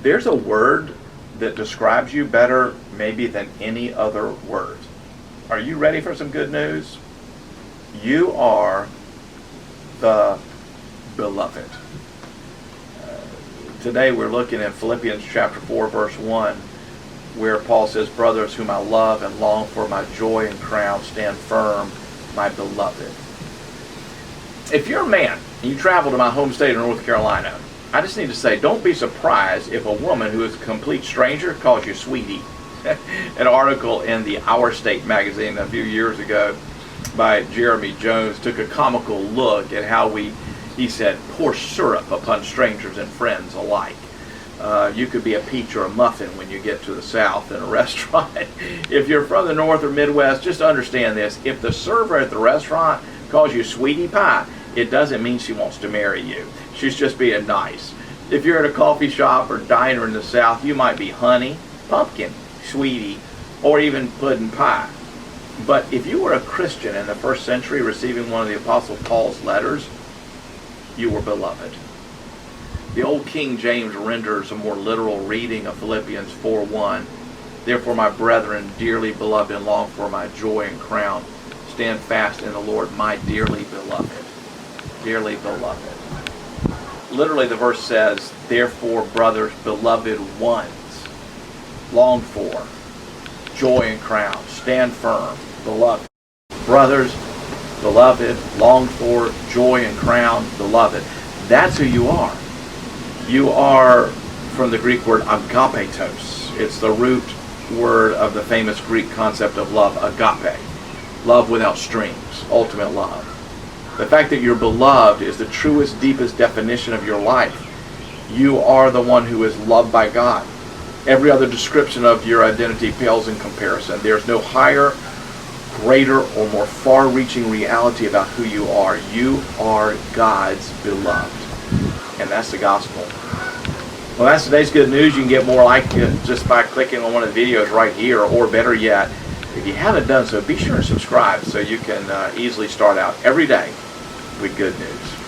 There's a word that describes you better maybe than any other word. Are you ready for some good news? You are the beloved. Today we're looking at Philippians chapter 4, verse 1, where Paul says, "Brothers whom I love and long for, my joy and crown, stand firm, my beloved." If you're a man and you travel to my home state of North Carolina, I just need to say, don't be surprised if a woman who is a complete stranger calls you sweetie. An article in the Our State magazine a few years ago by Jeremy Jones took a comical look at how he said, pour syrup upon strangers and friends alike. You could be a peach or a muffin when you get to the South in a restaurant. If you're from the North or Midwest, just understand this. If the server at the restaurant calls you sweetie pie, it doesn't mean she wants to marry you. She's just being nice. If you're at a coffee shop or diner in the South, you might be honey, pumpkin, sweetie, or even pudding pie. But if you were a Christian in the first century receiving one of the Apostle Paul's letters, you were beloved. The old King James renders a more literal reading of Philippians 4:1. "Therefore, my brethren, dearly beloved and long for, my joy and crown, stand fast in the Lord, my dearly beloved." Dearly beloved. Literally the verse says, "Therefore, brothers, beloved ones, long for, joy and crown, stand firm, beloved." Brothers, beloved, longed for, joy and crown, beloved. That's who you are. You are from the Greek word agapetos. It's the root word of the famous Greek concept of love, agape. Love without strings, ultimate love. The fact that you're beloved is the truest, deepest definition of your life. You are the one who is loved by God. Every other description of your identity pales in comparison. There's no higher, greater, or more far-reaching reality about who you are. You are God's beloved. And that's the gospel. Well, that's today's good news. You can get more like it just by clicking on one of the videos right here, or better yet, if you haven't done so, be sure to subscribe so you can easily start out every day with good news.